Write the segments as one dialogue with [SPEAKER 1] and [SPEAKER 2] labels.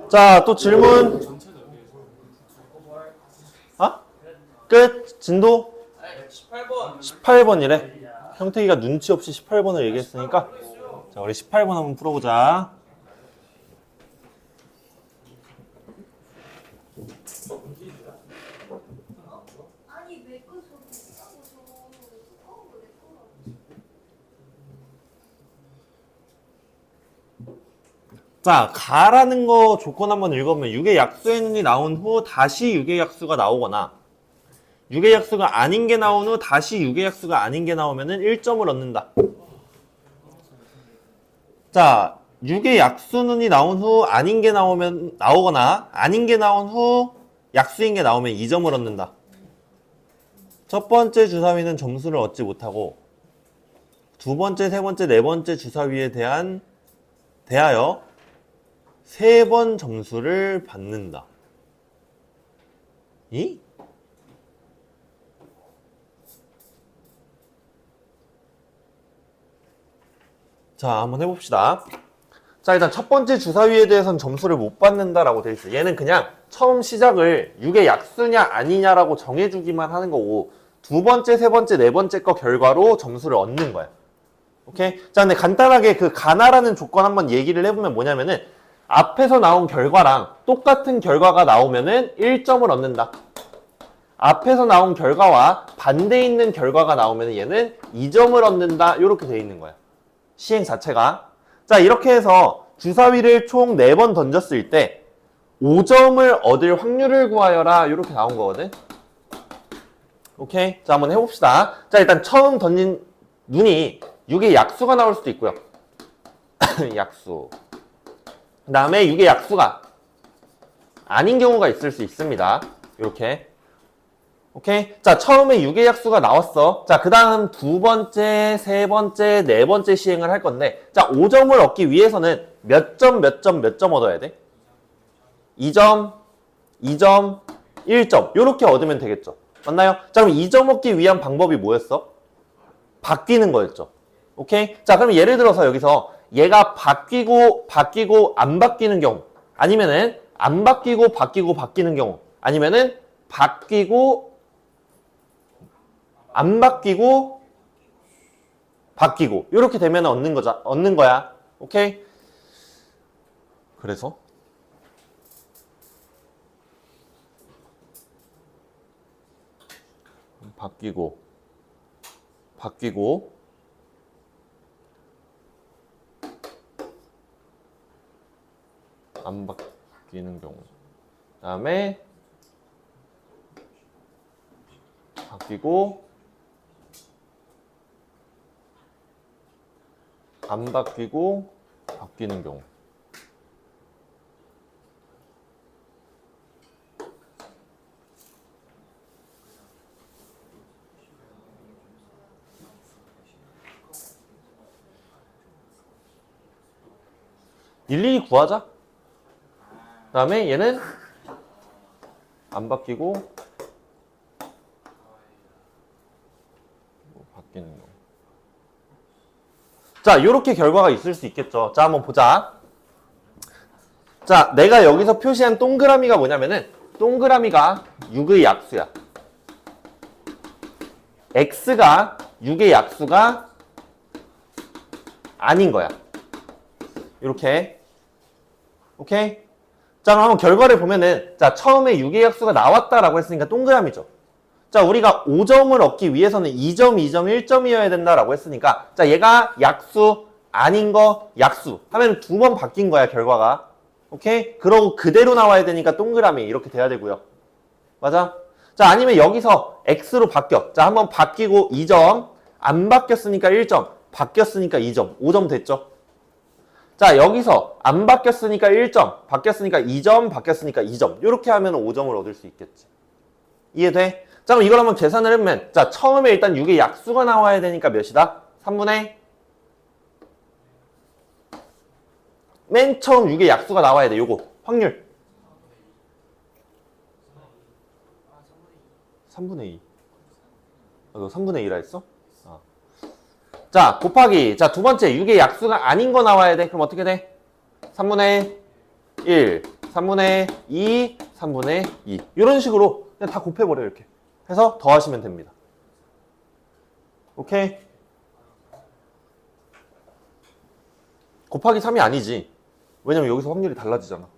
[SPEAKER 1] 자, 또 질문. 어? 끝? 진도?
[SPEAKER 2] 18번.
[SPEAKER 1] 18번이래. 형태기가 눈치 없이 18번을 얘기했으니까. 자, 우리 18번 한번 풀어보자.
[SPEAKER 3] 아니 내거 저거 비싸고 저거 두꺼운 거내 거라고.
[SPEAKER 1] 자, 가라는 거 조건 한번 읽어보면 6의 약수의 눈이 나온 후 다시 6의 약수가 나오거나 6의 약수가 아닌 게 나온 후 다시 6의 약수가 아닌 게 나오면은 1점을 얻는다. 자, 6의 약수눈이 나온 후 아닌 게 나오거나 아닌 게 나온 후 약수인 게 나오면 2점을 얻는다. 첫 번째 주사위는 점수를 얻지 못하고 두 번째, 세 번째, 네 번째 주사위에 대하여 3번 점수를 받는다. 이? 자, 한번 해봅시다. 자, 일단 첫 번째 주사위에 대해서는 점수를 못 받는다라고 돼 있어요. 얘는 그냥 처음 시작을 6의 약수냐 아니냐라고 정해주기만 하는 거고 두 번째, 세 번째, 네 번째 거 결과로 점수를 얻는 거야. 오케이? 자, 근데 간단하게 그 가나라는 조건 한번 얘기를 해보면 뭐냐면은 앞에서 나온 결과랑 똑같은 결과가 나오면은 1점을 얻는다. 앞에서 나온 결과와 반대 있는 결과가 나오면 얘는 2점을 얻는다. 이렇게 돼 있는 거야. 시행 자체가. 자, 이렇게 해서 주사위를 총 4번 던졌을 때 5점을 얻을 확률을 구하여라. 이렇게 나온 거거든. 오케이? 자, 한번 해봅시다. 자, 일단 처음 던진 눈이 6의 약수가 나올 수도 있고요. 약수. 그 다음에 6의 약수가 아닌 경우가 있을 수 있습니다. 이렇게. 오케이? 자, 처음에 6의 약수가 나왔어. 자, 그 다음 두 번째, 세 번째, 네 번째 시행을 할 건데, 자, 5점을 얻기 위해서는 몇 점 얻어야 돼? 2점, 2점, 1점. 요렇게 얻으면 되겠죠. 맞나요? 자, 그럼 2점 얻기 위한 방법이 뭐였어? 바뀌는 거였죠. 오케이? 자, 그럼 예를 들어서 여기서 얘가 바뀌고 안 바뀌는 경우, 아니면은 안 바뀌고 바뀌는 경우, 아니면은 바뀌고 안 바뀌고 바뀌고 이렇게 되면 얻는 거야. 오케이? 그래서 바뀌고 안 바뀌는 경우, 그 다음에 바뀌고 안 바뀌고 바뀌는 경우. 일일이 구하자. 그 다음에 얘는 안 바뀌고 바뀌는 경우. 자, 요렇게 결과가 있을 수 있겠죠. 자, 한번 보자. 자, 내가 여기서 표시한 동그라미가 뭐냐면은 동그라미가 6의 약수야. x가 6의 약수가 아닌 거야. 요렇게. 오케이? 자, 그럼 한번 결과를 보면은, 자, 처음에 6의 약수가 나왔다라고 했으니까 동그라미죠. 자, 우리가 5점을 얻기 위해서는 2점, 2점, 1점이어야 된다라고 했으니까, 자, 얘가 약수, 아닌 거, 약수 하면 2번 바뀐 거야, 결과가. 오케이? 그러고 그대로 나와야 되니까 동그라미 이렇게 돼야 되고요. 맞아? 자, 아니면 여기서 x로 바뀌어. 자, 한번 바뀌고 2점, 안 바뀌었으니까 1점, 바뀌었으니까 2점, 5점 됐죠? 자, 여기서 안 바뀌었으니까 1점, 바뀌었으니까 2점, 바뀌었으니까 2점. 이렇게 하면 5점을 얻을 수 있겠지. 이해돼? 자, 그럼 이걸 한번 계산을 해보면, 자, 처음에 일단 6의 약수가 나와야 되니까 몇이다? 3분의 맨 처음 6의 약수가 나와야 돼. 요거 확률 3분의 2. 너 3분의 2라 했어? 자, 곱하기. 자, 두 번째 6의 약수가 아닌 거 나와야 돼. 그럼 어떻게 돼? 3분의 1, 3분의 2, 3분의 2 이런 식으로 그냥 다 곱해버려요. 이렇게 해서 더하시면 됩니다. 오케이? 곱하기 3이 아니지. 왜냐면 여기서 확률이 달라지잖아.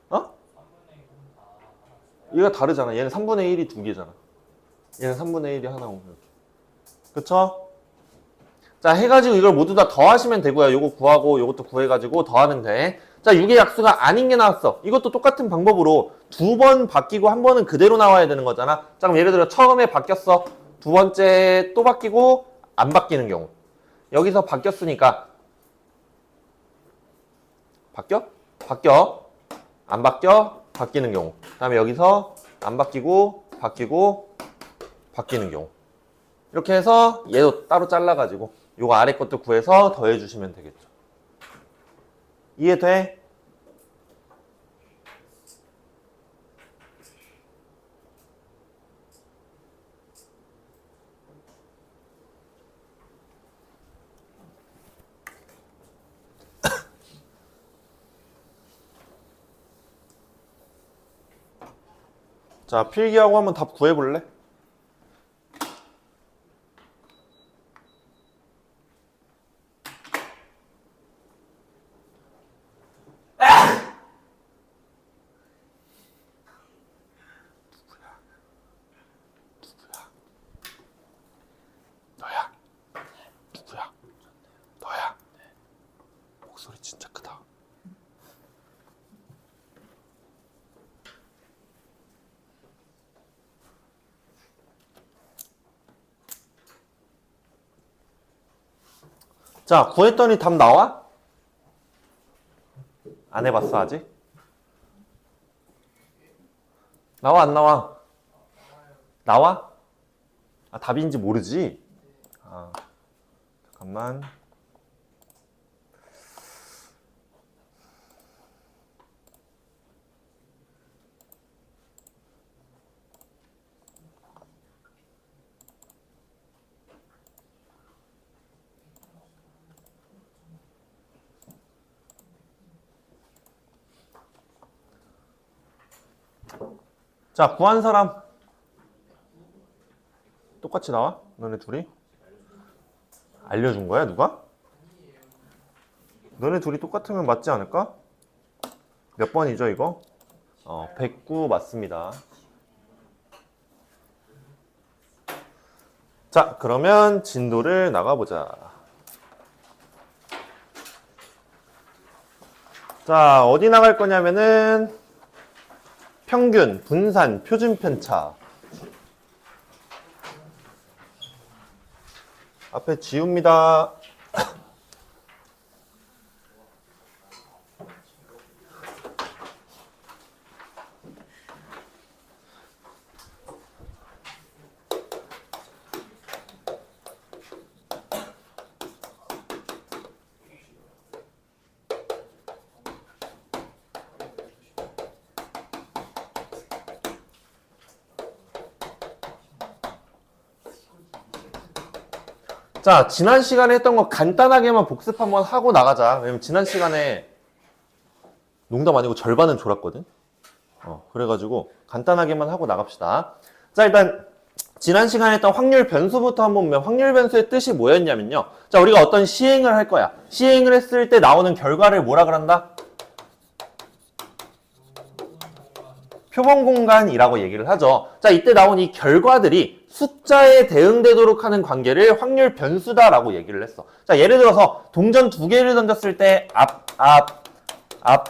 [SPEAKER 1] 어? 얘가 다르잖아. 얘는 3분의 1이 2개잖아. 얘는 3분의 1이 하나 오고 이렇게. 그쵸? 자, 해가지고 이걸 모두 다 더하시면 되고요. 요거 구하고 요것도 구해가지고 더하면 돼. 자, 6의 약수가 아닌 게 나왔어. 이것도 똑같은 방법으로 2번 바뀌고 한 번은 그대로 나와야 되는 거잖아. 자, 그럼 예를 들어 처음에 바뀌었어. 두 번째 또 바뀌고 안 바뀌는 경우. 여기서 바뀌었으니까 바뀌어 안 바뀌어 바뀌는 경우. 그 다음에 여기서 안 바뀌고 바뀌고 바뀌는 경우. 이렇게 해서 얘도 따로 잘라가지고 요거 아래 것도 구해서 더해 주시면 되겠죠. 이해돼? 자, 필기하고 한번 답 구해볼래? 너야. 목소리 진짜 크다. 자, 구했더니 답 나와? 안 해봤어, 아직? 나와, 안 나와? 나와? 아, 답인지 모르지? 아, 잠깐만. 자, 구한 사람 똑같이 나와? 너네 둘이? 알려준 거야, 누가? 너네 둘이 똑같으면 맞지 않을까? 몇 번이죠, 이거? 109 맞습니다. 자, 그러면 진도를 나가보자. 자, 어디 나갈 거냐면은 평균, 분산, 표준 편차. 앞에 지웁니다. 자, 지난 시간에 했던 거 간단하게만 복습 한번 하고 나가자. 왜냐면 지난 시간에 농담 아니고 절반은 졸았거든. 그래가지고 간단하게만 하고 나갑시다. 자, 일단 지난 시간에 했던 확률 변수부터 한번 보면 확률 변수의 뜻이 뭐였냐면요. 자, 우리가 어떤 시행을 할 거야. 시행을 했을 때 나오는 결과를 뭐라 그런다? 표본 공간이라고 얘기를 하죠. 자, 이때 나온 이 결과들이 숫자에 대응되도록 하는 관계를 확률 변수다라고 얘기를 했어. 자, 예를 들어서 동전 두 개를 던졌을 때 앞,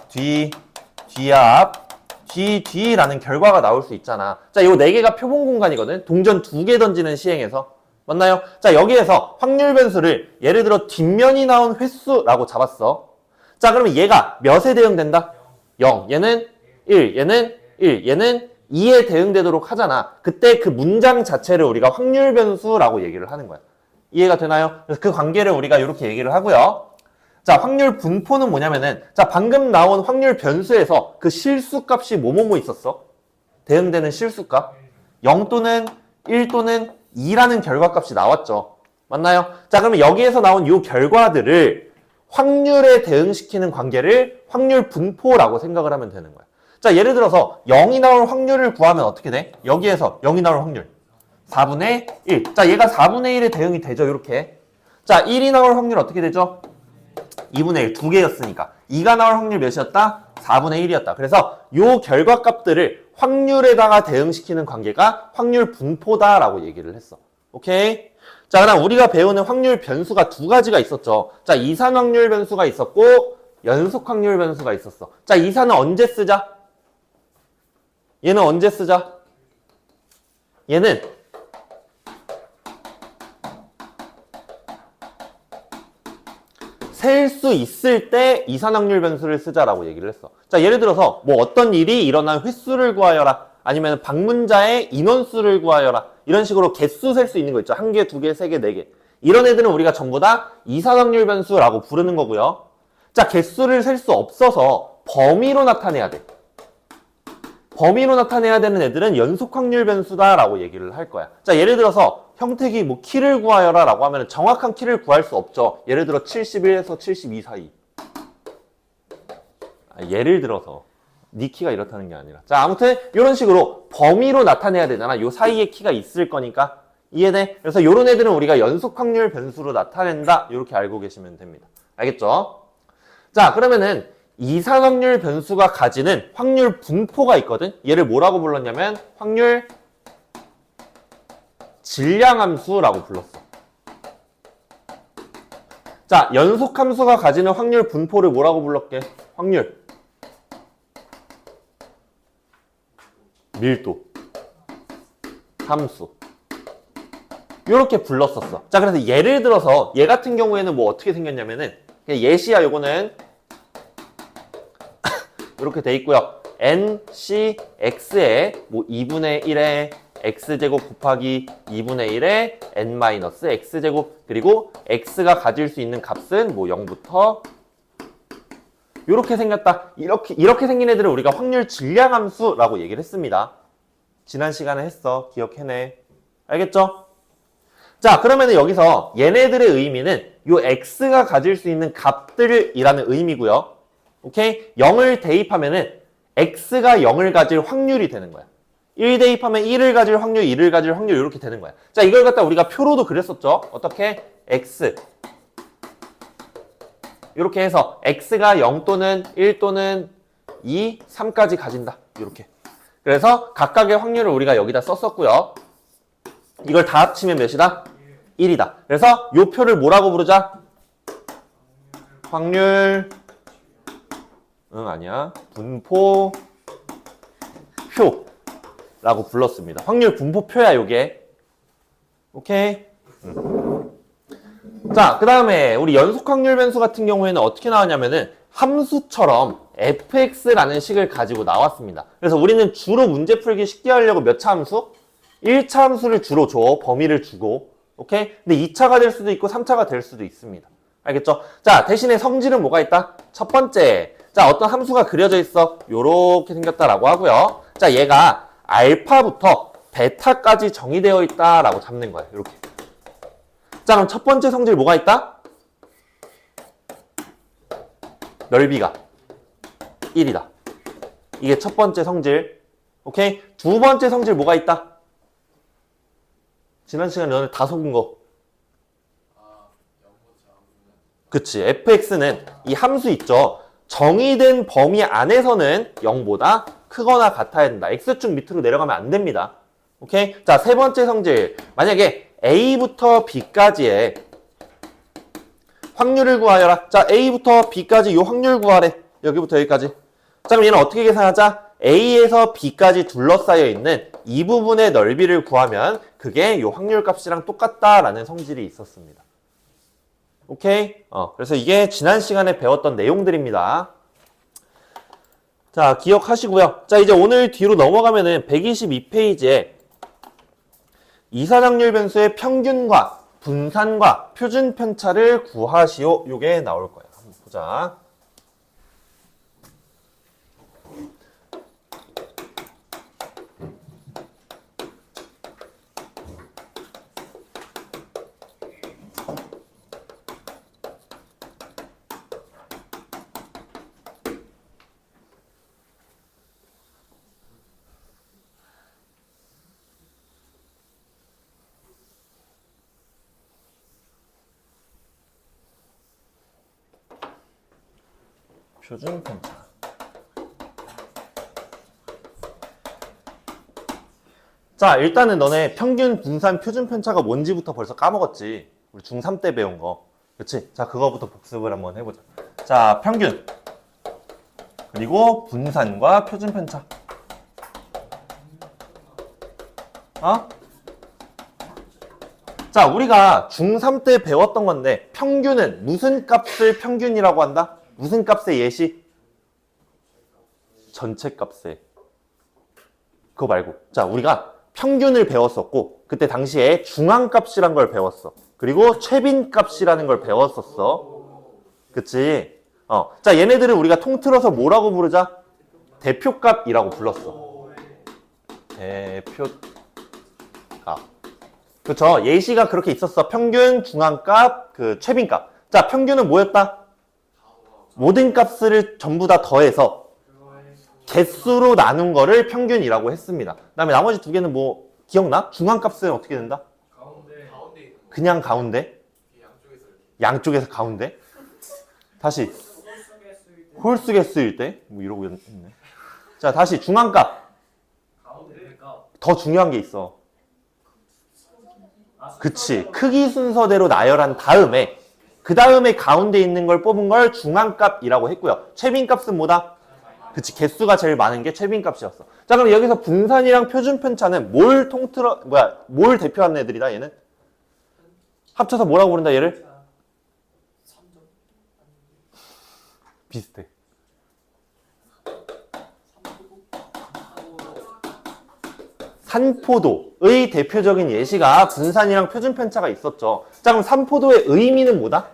[SPEAKER 1] 뒤, 뒤앞, 뒤라는 결과가 나올 수 있잖아. 자, 요 네 개가 표본 공간이거든. 동전 두 개 던지는 시행에서. 맞나요? 자, 여기에서 확률 변수를 예를 들어 뒷면이 나온 횟수라고 잡았어. 자, 그러면 얘가 몇에 대응된다? 0. 얘는 1. 얘는 1. 얘는 2에 대응되도록 하잖아. 그때 그 문장 자체를 우리가 확률 변수라고 얘기를 하는 거야. 이해가 되나요? 그래서 그 관계를 우리가 이렇게 얘기를 하고요. 자, 확률 분포는 뭐냐면은, 자, 방금 나온 확률 변수에서 그 실수값이 뭐뭐뭐 있었어? 대응되는 실수값. 0 또는 1 또는 2라는 결과값이 나왔죠. 맞나요? 자, 그러면 여기에서 나온 이 결과들을 확률에 대응시키는 관계를 확률 분포라고 생각을 하면 되는 거야. 자, 예를 들어서 0이 나올 확률을 구하면 어떻게 돼? 여기에서 0이 나올 확률 4분의 1. 자, 얘가 4분의 1에 대응이 되죠, 이렇게. 자, 1이 나올 확률 어떻게 되죠? 2분의 1, 두 개였으니까. 2가 나올 확률 몇이었다? 4분의 1이었다. 그래서 요 결과값들을 확률에다가 대응시키는 관계가 확률 분포다라고 얘기를 했어. 오케이? 자, 그럼 우리가 배우는 확률 변수가 두 가지가 있었죠. 자, 이산 확률 변수가 있었고 연속 확률 변수가 있었어. 자, 이산은 언제 쓰자? 얘는 언제 쓰자? 얘는 셀 수 있을 때 이산 확률 변수를 쓰자라고 얘기를 했어. 자, 예를 들어서 뭐 어떤 일이 일어난 횟수를 구하여라. 아니면 방문자의 인원수를 구하여라. 이런 식으로 개수 셀 수 있는 거 있죠. 한 개, 두 개, 세 개, 네 개. 이런 애들은 우리가 전부 다 이산 확률 변수라고 부르는 거고요. 자, 개수를 셀 수 없어서 범위로 나타내야 돼. 범위로 나타내야 되는 애들은 연속 확률 변수다라고 얘기를 할 거야. 자, 예를 들어서 형택이 뭐 키를 구하여라 라고 하면 정확한 키를 구할 수 없죠. 예를 들어 71에서 72 사이. 예를 들어서 네 키가 이렇다는 게 아니라. 자, 아무튼 이런 식으로 범위로 나타내야 되잖아. 요 사이에 키가 있을 거니까. 이해돼? 그래서 이런 애들은 우리가 연속 확률 변수로 나타낸다. 이렇게 알고 계시면 됩니다. 알겠죠? 자, 그러면은 이산 확률 변수가 가지는 확률 분포가 있거든. 얘를 뭐라고 불렀냐면 확률 질량함수라고 불렀어. 자, 연속함수가 가지는 확률 분포를 뭐라고 불렀게? 확률 밀도 함수 이렇게 불렀었어. 자, 그래서 예를 들어서 얘 같은 경우에는 뭐 어떻게 생겼냐면은 예시야. 요거는 이렇게 돼 있고요. NCX에 뭐 2분의 1에 x제곱 곱하기 2분의 1에 n-x제곱 그리고 x가 가질 수 있는 값은 뭐 0부터 이렇게 생겼다. 이렇게 생긴 애들을 우리가 확률 질량함수라고 얘기를 했습니다. 지난 시간에 했어. 기억해내. 알겠죠? 자, 그러면은 여기서 얘네들의 의미는 요 x가 가질 수 있는 값들이라는 의미고요. 오케이? 0을 대입하면은 x가 0을 가질 확률이 되는 거야. 1 대입하면 1을 가질 확률, 2를 가질 확률 이렇게 되는 거야. 자, 이걸 갖다 우리가 표로도 그렸었죠. 어떻게? x 이렇게 해서 x가 0 또는 1 또는 2, 3까지 가진다. 이렇게. 그래서 각각의 확률을 우리가 여기다 썼었고요. 이걸 다 합치면 몇이다? 1이다. 그래서 이 표를 뭐라고 부르자? 확률 아니야. 분포 표라고 불렀습니다. 확률 분포표야, 요게. 오케이? 자, 그 다음에 우리 연속 확률 변수 같은 경우에는 어떻게 나왔냐면은 함수처럼 fx라는 식을 가지고 나왔습니다. 그래서 우리는 주로 문제 풀기 쉽게 하려고 몇 차 함수? 1차 함수를 주로 줘. 범위를 주고. 오케이? 근데 2차가 될 수도 있고 3차가 될 수도 있습니다. 알겠죠? 자, 대신에 성질은 뭐가 있다? 첫 번째. 자, 어떤 함수가 그려져 있어. 요렇게 생겼다라고 하고요. 자, 얘가 알파부터 베타까지 정의되어 있다라고 잡는 거야. 이렇게. 자, 그럼 첫 번째 성질 뭐가 있다? 넓이가 1이다. 이게 첫 번째 성질. 오케이? 두 번째 성질 뭐가 있다? 지난 시간에 너네 다 속은 거. 그치. fx는 이 함수 있죠. 정의된 범위 안에서는 0보다 크거나 같아야 된다. x축 밑으로 내려가면 안 됩니다. 오케이? 자, 세 번째 성질. 만약에 a부터 b까지의 확률을 구하여라. 자, a부터 b까지 요 확률 구하래. 여기부터 여기까지. 자, 그럼 얘는 어떻게 계산하자? a에서 b까지 둘러싸여 있는 이 부분의 넓이를 구하면 그게 요 확률 값이랑 똑같다라는 성질이 있었습니다. 오케이? 그래서 이게 지난 시간에 배웠던 내용들입니다. 자, 기억하시고요. 자, 이제 오늘 뒤로 넘어가면은 122페이지에 이산확률 변수의 평균과 분산과 표준 편차를 구하시오. 요게 나올 거예요. 한번 보자. 표준 편차. 자, 일단은 너네 평균, 분산, 표준 편차가 뭔지부터 벌써 까먹었지. 우리 중3 때 배운 거. 그치? 자, 그거부터 복습을 한번 해보자. 자, 평균. 그리고 분산과 표준 편차. 어? 자, 우리가 중3 때 배웠던 건데 평균은 무슨 값을 평균이라고 한다? 무슨 값의 예시? 전체 값의. 그거 말고. 자, 우리가 평균을 배웠었고 그때 당시에 중앙값이란 걸 배웠어. 그리고 최빈값이라는 걸 배웠었어. 그치? 자, 얘네들을 우리가 통틀어서 뭐라고 부르자? 대표값이라고 불렀어. 대표값. 그쵸? 예시가 그렇게 있었어. 평균, 중앙값, 그 최빈값. 자, 평균은 뭐였다? 모든 값을 전부 다 더해서 개수로 나눈 거를 평균이라고 했습니다. 그 다음에 나머지 두 개는 뭐 기억나? 중앙값은 어떻게 된다?
[SPEAKER 2] 가운데
[SPEAKER 1] 그냥 가운데? 양쪽에서 가운데? 다시 홀수 개수일 때? 뭐 이러고 있네. 자, 다시 중앙값. 더 중요한 게 있어. 그치. 크기 순서대로 나열한 다음에 그 다음에 가운데 있는 걸 뽑은 걸 중앙값이라고 했고요. 최빈값은 뭐다? 그치. 개수가 제일 많은 게 최빈값이었어. 자, 그럼 여기서 분산이랑 표준 편차는 뭘 뭘 대표하는 애들이다, 얘는? 합쳐서 뭐라고 부른다, 얘를? 비슷해. 산포도의 대표적인 예시가 분산이랑 표준 편차가 있었죠. 자, 그럼 산포도의 의미는 뭐다?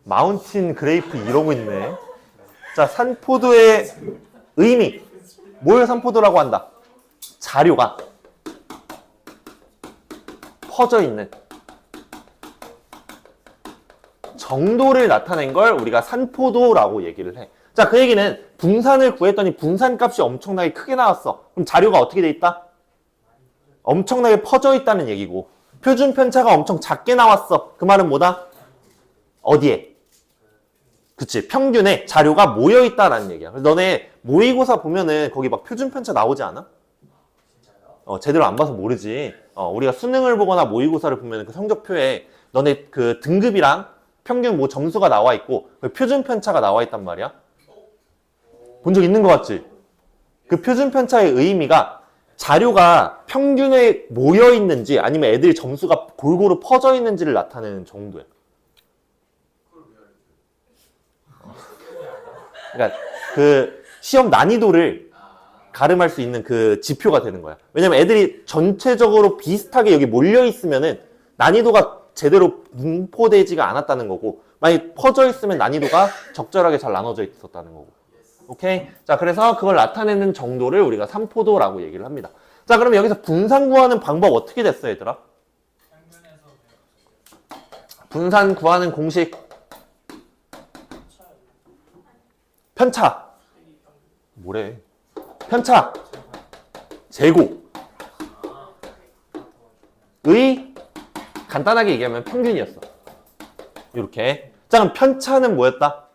[SPEAKER 1] 마운틴 그레이프 이러고 있네. 자, 산포도의 의미. 뭘 산포도라고 한다? 자료가 퍼져 있는 정도를 나타낸 걸 우리가 산포도라고 얘기를 해. 자, 그 얘기는 분산을 구했더니 분산값이 엄청나게 크게 나왔어. 그럼 자료가 어떻게 돼 있다? 엄청나게 퍼져 있다는 얘기고, 표준 편차가 엄청 작게 나왔어. 그 말은 뭐다? 어디에? 그치, 평균에 자료가 모여 있다라는 얘기야. 그래서 너네 모의고사 보면은 거기 막 표준 편차 나오지 않아? 제대로 안 봐서 모르지. 우리가 수능을 보거나 모의고사를 보면 그 성적표에 너네 그 등급이랑 평균 뭐 점수가 나와 있고 그 표준 편차가 나와 있단 말이야. 본 적 있는 것 같지? 그 표준 편차의 의미가 자료가 평균에 모여 있는지 아니면 애들 점수가 골고루 퍼져 있는지를 나타내는 정도야. 그러니까 그 시험 난이도를 가름할 수 있는 그 지표가 되는 거야. 왜냐면 애들이 전체적으로 비슷하게 여기 몰려 있으면은 난이도가 제대로 분포되지가 않았다는 거고, 만약 퍼져 있으면 난이도가 적절하게 잘 나눠져 있었다는 거고. 오케이? 자, 그래서 그걸 나타내는 정도를 우리가 산포도라고 얘기를 합니다. 자, 그러면 여기서 분산 구하는 방법 어떻게 됐어, 얘들아? 분산 구하는 공식. 편차. 뭐래? 편차. 제곱. 의 간단하게 얘기하면 평균이었어. 이렇게. 자, 그럼 편차는 뭐였다?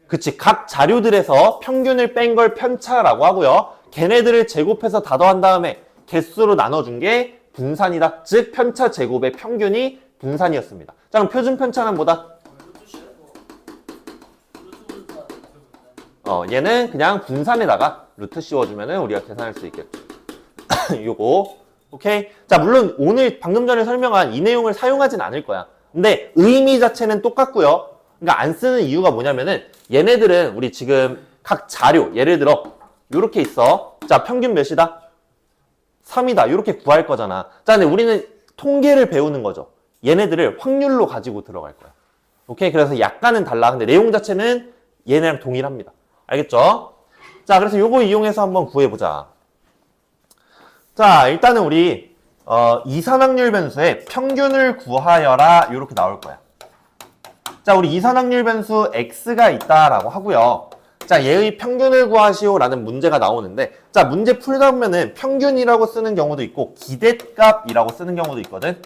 [SPEAKER 1] 그치. 각 자료들에서 평균을 뺀 걸 편차라고 하고요. 걔네들을 제곱해서 다 더한 다음에 개수로 나눠준 게 분산이다. 즉, 편차 제곱의 평균이 분산이었습니다. 자, 그럼 표준 편차는 뭐다? 얘는 그냥 분산에다가 루트 씌워주면은 우리가 계산할 수 있겠죠. 요거. 오케이? 자, 물론 오늘 방금 전에 설명한 이 내용을 사용하진 않을 거야. 근데 의미 자체는 똑같고요. 그러니까 안 쓰는 이유가 뭐냐면은 얘네들은 우리 지금 각 자료, 예를 들어 요렇게 있어. 자, 평균 몇이다? 3이다. 요렇게 구할 거잖아. 자, 근데 우리는 통계를 배우는 거죠. 얘네들을 확률로 가지고 들어갈 거야. 오케이? 그래서 약간은 달라. 근데 내용 자체는 얘네랑 동일합니다. 알겠죠? 자, 그래서 요거 이용해서 한번 구해보자. 자, 일단은 우리 이산확률 변수의 평균을 구하여라 이렇게 나올 거야. 자, 우리 이산확률 변수 x가 있다라고 하고요. 자, 얘의 평균을 구하시오라는 문제가 나오는데, 자, 문제 풀다 보면은 평균이라고 쓰는 경우도 있고 기대값이라고 쓰는 경우도 있거든.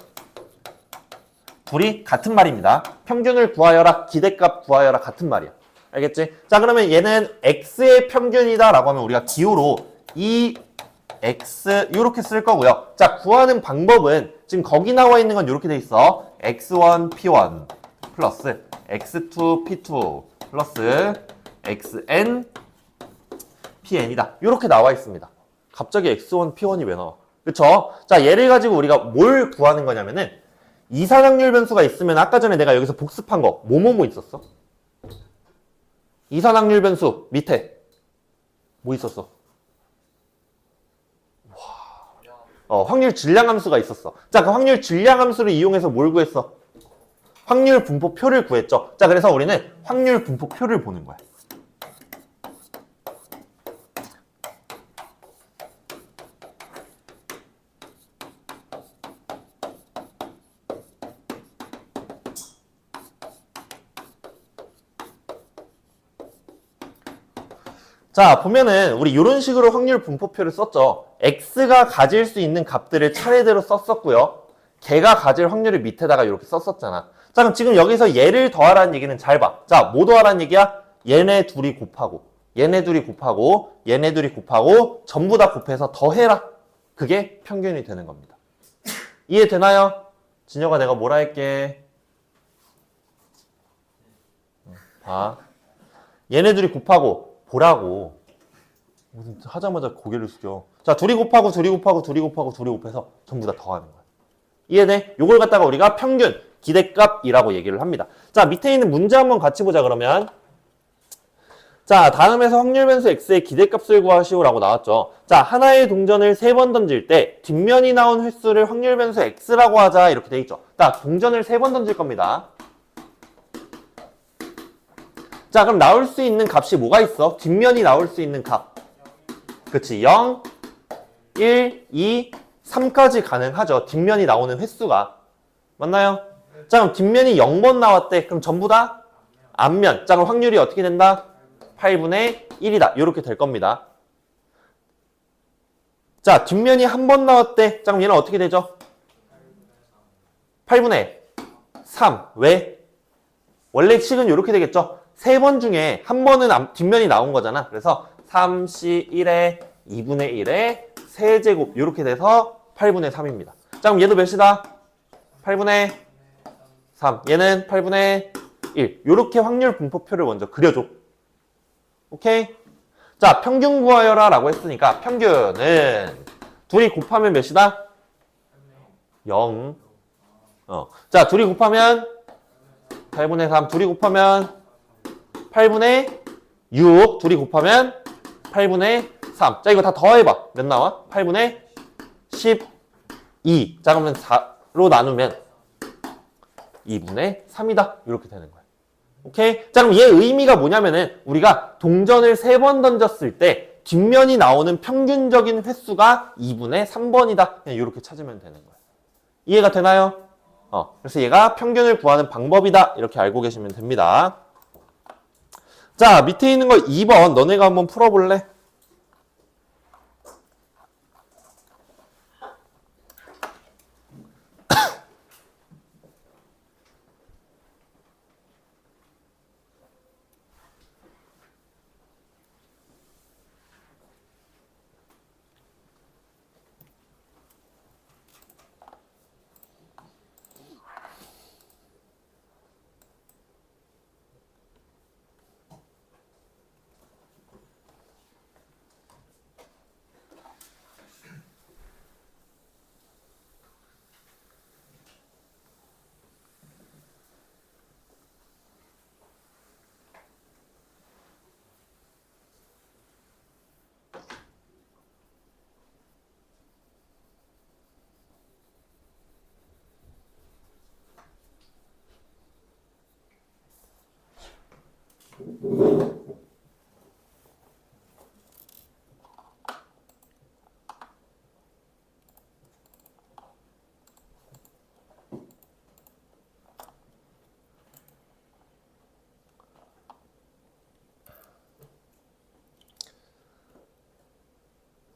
[SPEAKER 1] 둘이 같은 말입니다. 평균을 구하여라, 기대값 구하여라 같은 말이야. 알겠지? 자, 그러면 얘는 x의 평균이다 라고 하면 우리가 기호로 이 x 이렇게 쓸 거고요. 자, 구하는 방법은 지금 거기 나와 있는 건 이렇게 돼 있어. x1 p1 플러스 x2 p2 플러스 xn pn이다. 이렇게 나와 있습니다. 갑자기 x1 p1이 왜 나와? 그쵸? 자, 얘를 가지고 우리가 뭘 구하는 거냐면은 이산확률 변수가 있으면 아까 전에 내가 여기서 복습한 거 뭐뭐뭐 있었어? 이산확률 변수 밑에 뭐 있었어? 확률 질량 함수가 있었어. 자, 그 확률 질량 함수를 이용해서 뭘 구했어? 확률 분포표를 구했죠. 자, 그래서 우리는 확률 분포표를 보는 거야. 자, 보면은 우리 이런 식으로 확률 분포표를 썼죠. x가 가질 수 있는 값들을 차례대로 썼었고요. 걔가 가질 확률을 밑에다가 이렇게 썼었잖아. 자, 그럼 지금 여기서 얘를 더하라는 얘기는 잘 봐. 자, 뭐 더하라는 얘기야? 얘네 둘이 곱하고, 얘네 둘이 곱하고, 얘네 둘이 곱하고, 전부 다 곱해서 더해라. 그게 평균이 되는 겁니다. 이해되나요? 진혁아, 내가 뭐라 할게? 봐. 얘네 둘이 곱하고, 보라고. 무슨 하자마자 고개를 숙여. 자, 둘이 곱하고, 둘이 곱하고, 둘이 곱하고, 둘이 곱해서 전부 다 더하는 거야. 이해돼? 요걸 갖다가 우리가 평균, 기대값이라고 얘기를 합니다. 자, 밑에 있는 문제 한번 같이 보자, 그러면. 자, 다음에서 확률 변수 x의 기대값을 구하시오라고 나왔죠. 자, 하나의 동전을 3번 던질 때 뒷면이 나온 횟수를 확률 변수 x라고 하자, 이렇게 돼 있죠. 자, 동전을 3번 던질 겁니다. 자, 그럼 나올 수 있는 값이 뭐가 있어? 뒷면이 나올 수 있는 값. 그치, 0, 1, 2, 3까지 가능하죠. 뒷면이 나오는 횟수가. 맞나요? 자, 그럼 뒷면이 0번 나왔대. 그럼 전부 다 앞면. 자, 그럼 확률이 어떻게 된다? 8분의 1이다. 이렇게 될 겁니다. 자, 뒷면이 한 번 나왔대. 자, 그럼 얘는 어떻게 되죠? 8분의 3. 왜? 원래 식은 이렇게 되겠죠? 3번 중에 한 번은 뒷면이 나온 거잖아. 그래서 3C1에 2분의 1에 세제곱 이렇게 돼서 8분의 3입니다. 자, 그럼 얘도 몇이다? 8분의 3. 얘는 8분의 1. 이렇게 확률 분포표를 먼저 그려줘. 오케이? 자, 평균 구하여라 라고 했으니까 평균은 둘이 곱하면 몇이다? 0. 자, 둘이 곱하면 8분의 3. 둘이 곱하면 8분의 6. 둘이 곱하면 8분의 3. 자, 이거 다 더해봐. 몇 나와? 8분의 12. 자, 그러면 4로 나누면 2분의 3이다. 이렇게 되는 거야. 오케이? 자, 그럼 얘 의미가 뭐냐면은 우리가 동전을 3번 던졌을 때 뒷면이 나오는 평균적인 횟수가 2분의 3번이다. 그냥 이렇게 찾으면 되는 거야. 이해가 되나요? 그래서 얘가 평균을 구하는 방법이다. 이렇게 알고 계시면 됩니다. 자, 밑에 있는 거 2번 너네가 한번 풀어볼래?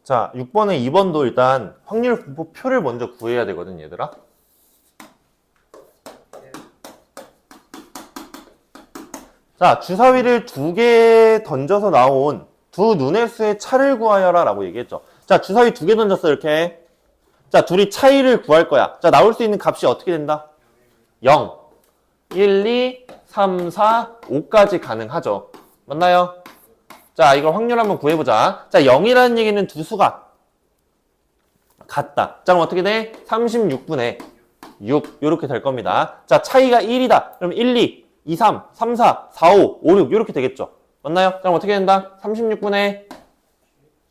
[SPEAKER 1] 자, 6번에 2번도 일단 확률 분포표를 먼저 구해야 되거든, 얘들아. 자, 주사위를 2개 던져서 나온 두 눈의 수의 차를 구하여라 라고 얘기했죠. 자, 주사위 2개 던졌어, 이렇게. 자, 둘이 차이를 구할 거야. 자, 나올 수 있는 값이 어떻게 된다? 0, 1, 2, 3, 4, 5까지 가능하죠. 맞나요? 자, 이걸 확률 한번 구해보자. 자, 0이라는 얘기는 두 수가 같다. 자, 그럼 어떻게 돼? 36분의 6 이렇게 될 겁니다. 자, 차이가 1이다. 그럼 1, 2, 2, 3, 3, 4, 4, 5, 5, 6 이렇게 되겠죠. 맞나요? 자, 그럼 어떻게 된다? 36분의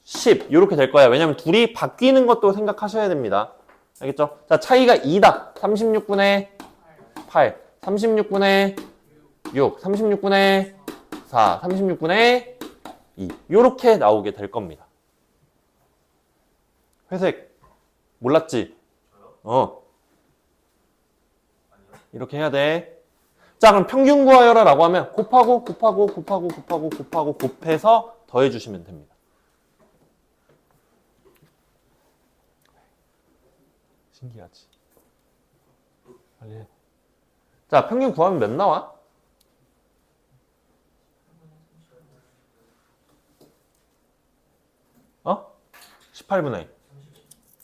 [SPEAKER 1] 10 이렇게 될 거야. 왜냐면 둘이 바뀌는 것도 생각하셔야 됩니다. 알겠죠? 자, 차이가 2다. 36분의 8, 36분의 6, 36분의 4, 36분의 2 이렇게 나오게 될 겁니다. 회색 몰랐지? 이렇게 해야 돼. 자, 그럼 평균 구하여라 라고 하면 곱하고 곱해서 더해주시면 됩니다. 신기하지? 빨리 해. 자, 평균 구하면 몇 나와? 어? 18분의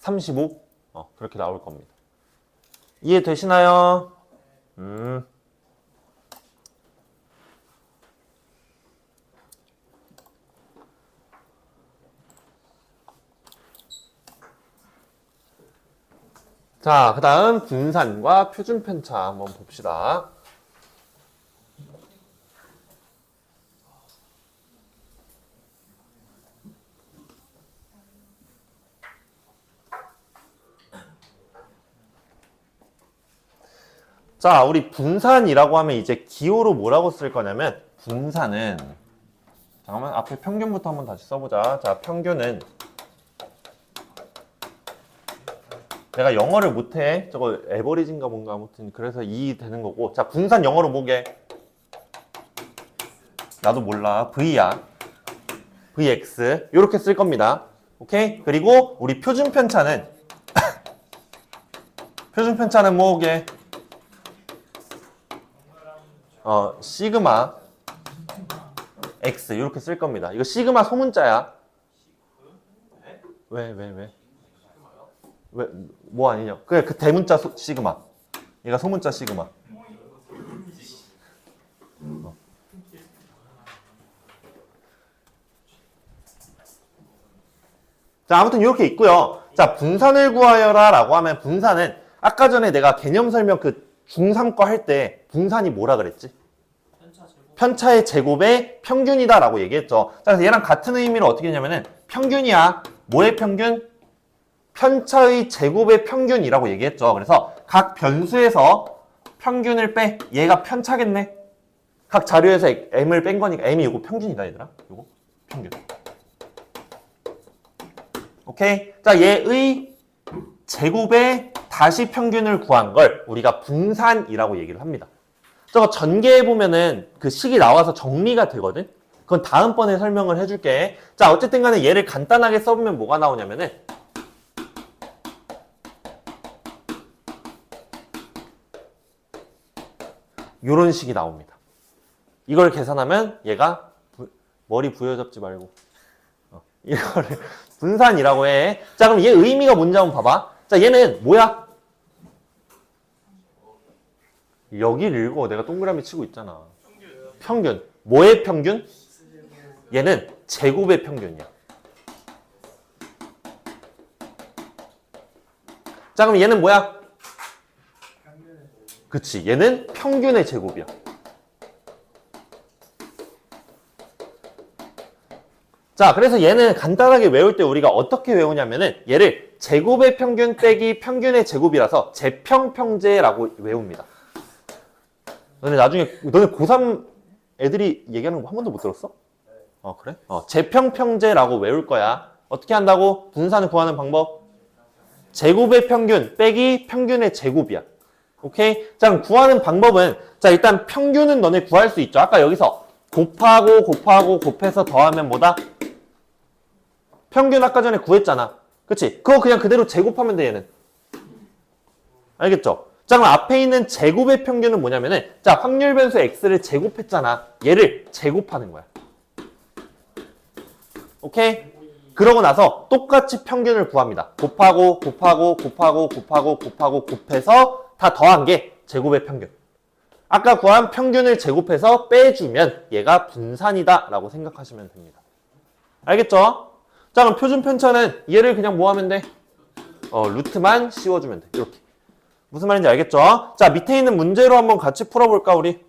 [SPEAKER 1] 35? 그렇게 나올 겁니다. 이해되시나요? 자, 그 다음 분산과 표준 편차 한번 봅시다. 자, 우리 분산이라고 하면 이제 기호로 뭐라고 쓸 거냐면 분산은 잠깐만 앞에 평균부터 한번 다시 써보자. 자, 평균은 내가 영어를 못해. 저거 에버리지인가 뭔가 아무튼 그래서 이 되는 거고. 자, 분산 영어로 뭐게? 나도 몰라. V야. Vx 이렇게 쓸 겁니다. 오케이? 그리고 우리 표준 편차는 표준 편차는 뭐게? 시그마 X 이렇게 쓸 겁니다. 이거 시그마 소문자야. 왜? 뭐 아니냐? 그래, 그 대문자 시그마. 얘가 소문자 시그마. 자, 아무튼 이렇게 있고요. 자, 분산을 구하여라 라고 하면 분산은 아까 전에 내가 개념 설명 그 중3 거 할 때 분산이 뭐라 그랬지? 편차의 제곱의 평균이다 라고 얘기했죠. 자, 그래서 얘랑 같은 의미로 어떻게 했냐면은 평균이야. 뭐의 평균? 편차의 제곱의 평균이라고 얘기했죠. 그래서 각 변수에서 평균을 빼. 얘가 편차겠네. 각 자료에서 m을 뺀 거니까 m이 이거 평균이다 얘들아. 이거 평균. 오케이? 자, 얘의 제곱의 다시 평균을 구한 걸 우리가 분산이라고 얘기를 합니다. 저거 전개해 보면은 그 식이 나와서 정리가 되거든. 그건 다음번에 설명을 해줄게. 자, 어쨌든 간에 얘를 간단하게 써보면 뭐가 나오냐면은 요런 식이 나옵니다. 이걸 계산하면 얘가 머리 부여잡지 말고 이거를 분산이라고 해. 자, 그럼 얘 의미가 뭔지 한번 봐봐. 자, 얘는 뭐야? 여기를 읽어. 내가 동그라미 치고 있잖아. 평균. 뭐의 평균? 얘는 제곱의 평균이야. 자, 그럼 얘는 뭐야? 그치. 얘는 평균의 제곱이야. 자, 그래서 얘는 간단하게 외울 때 우리가 어떻게 외우냐면은 얘를 제곱의 평균 빼기 평균의 제곱이라서 제평평제라고 외웁니다. 너네 나중에 너네 고3 애들이 얘기하는 거 한 번도 못 들었어? 그래? 제평평제라고 외울 거야. 어떻게 한다고? 분산을 구하는 방법? 제곱의 평균 빼기 평균의 제곱이야. 오케이? 자, 그럼 구하는 방법은 자, 일단 평균은 너네 구할 수 있죠. 아까 여기서 곱해서 더하면 뭐다? 평균 아까 전에 구했잖아. 그치? 그거 그냥 그대로 제곱하면 돼, 얘는. 알겠죠? 자, 그럼 앞에 있는 제곱의 평균은 뭐냐면은, 자, 확률 변수 x를 제곱했잖아. 얘를 제곱하는 거야. 오케이? 그러고 나서 똑같이 평균을 구합니다. 곱하고, 곱하고, 곱하고, 곱하고, 곱하고, 곱해서 다 더한 게 제곱의 평균. 아까 구한 평균을 제곱해서 빼주면 얘가 분산이다 라고 생각하시면 됩니다. 알겠죠? 자, 그럼 표준 편차는 얘를 그냥 뭐 하면 돼? 루트만 씌워주면 돼. 이렇게. 무슨 말인지 알겠죠? 자, 밑에 있는 문제로 한번 같이 풀어볼까, 우리?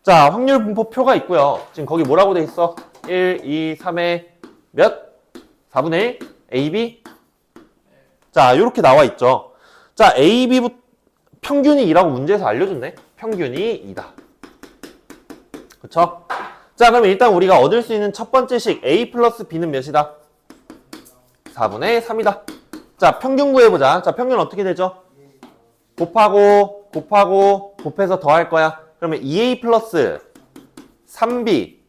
[SPEAKER 1] 자, 확률 분포표가 있고요. 지금 거기 뭐라고 돼 있어? 1, 2, 3의 몇? 4분의 1? A, B? 자, 이렇게 나와 있죠. 자, A, B 평균이 2라고 문제에서 알려줬네. 평균이 2다. 그쵸? 자, 그럼 일단 우리가 얻을 수 있는 첫 번째 식 A 플러스 B는 몇이다? 4분의 3이다. 자, 평균 구해보자. 자, 평균 어떻게 되죠? 곱하고, 곱하고, 곱해서 더할 거야. 그러면 2A 플러스 3B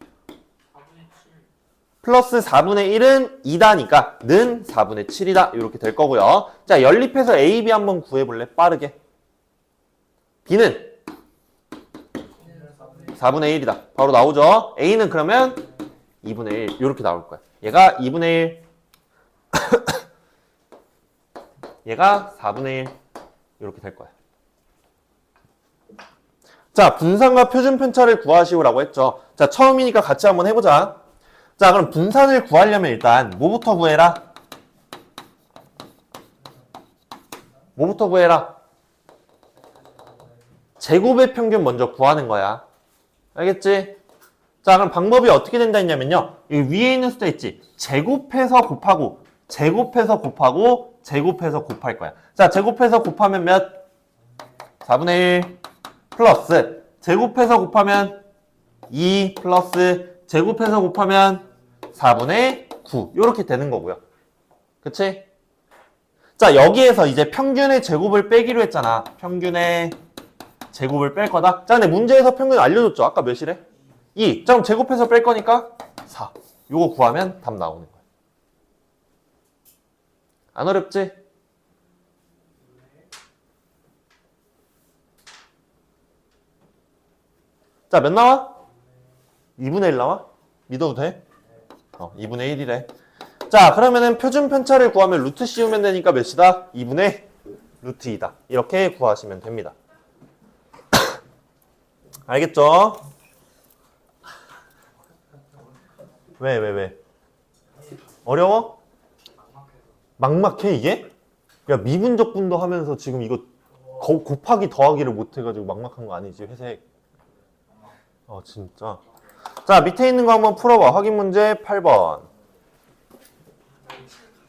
[SPEAKER 1] 플러스 4분의 1은 2다니까 는 4분의 7이다. 이렇게 될 거고요. 자, 연립해서 A, B 한번 구해볼래? 빠르게. B는 4분의 1이다. 바로 나오죠? A는 그러면 2분의 1. 이렇게 나올 거야. 얘가 2분의 1. 얘가 4분의 1. 이렇게 될 거야. 자, 분산과 표준 편차를 구하시오라고 했죠. 자, 처음이니까 같이 한번 해보자. 자, 그럼 분산을 구하려면 일단 뭐부터 구해라? 뭐부터 구해라? 제곱의 평균 먼저 구하는 거야. 알겠지? 자, 그럼 방법이 어떻게 된다 했냐면요. 여기 위에 있는 숫자 있지? 제곱해서 곱하고, 제곱해서 곱하고, 제곱해서 곱할 거야. 자, 제곱해서 곱하면 몇? 4분의 1 플러스 제곱해서 곱하면 2 플러스 제곱해서 곱하면 4분의 9 이렇게 되는 거고요. 그치? 자, 여기에서 이제 평균의 제곱을 빼기로 했잖아. 평균의 제곱을 뺄 거다. 자, 근데 문제에서 평균 알려줬죠. 아까 몇이래? 2. 자, 그럼 제곱해서 뺄 거니까 4. 요거 구하면 답 나오는 거야. 안 어렵지? 자, 몇 나와? 2분의 1 나와? 믿어도 돼? 2분의 1이래. 자, 그러면은 표준 편차를 구하면 루트 씌우면 되니까 몇이다? 2분의 루트 2다. 이렇게 구하시면 됩니다. 알겠죠? 왜? 어려워? 막막해, 이게? 야, 미분적분도 하면서 지금 이거 곱하기 더하기를 못 해가지고 막막한 거 아니지, 회색. 진짜. 자, 밑에 있는 거 한번 풀어봐. 확인 문제 8번.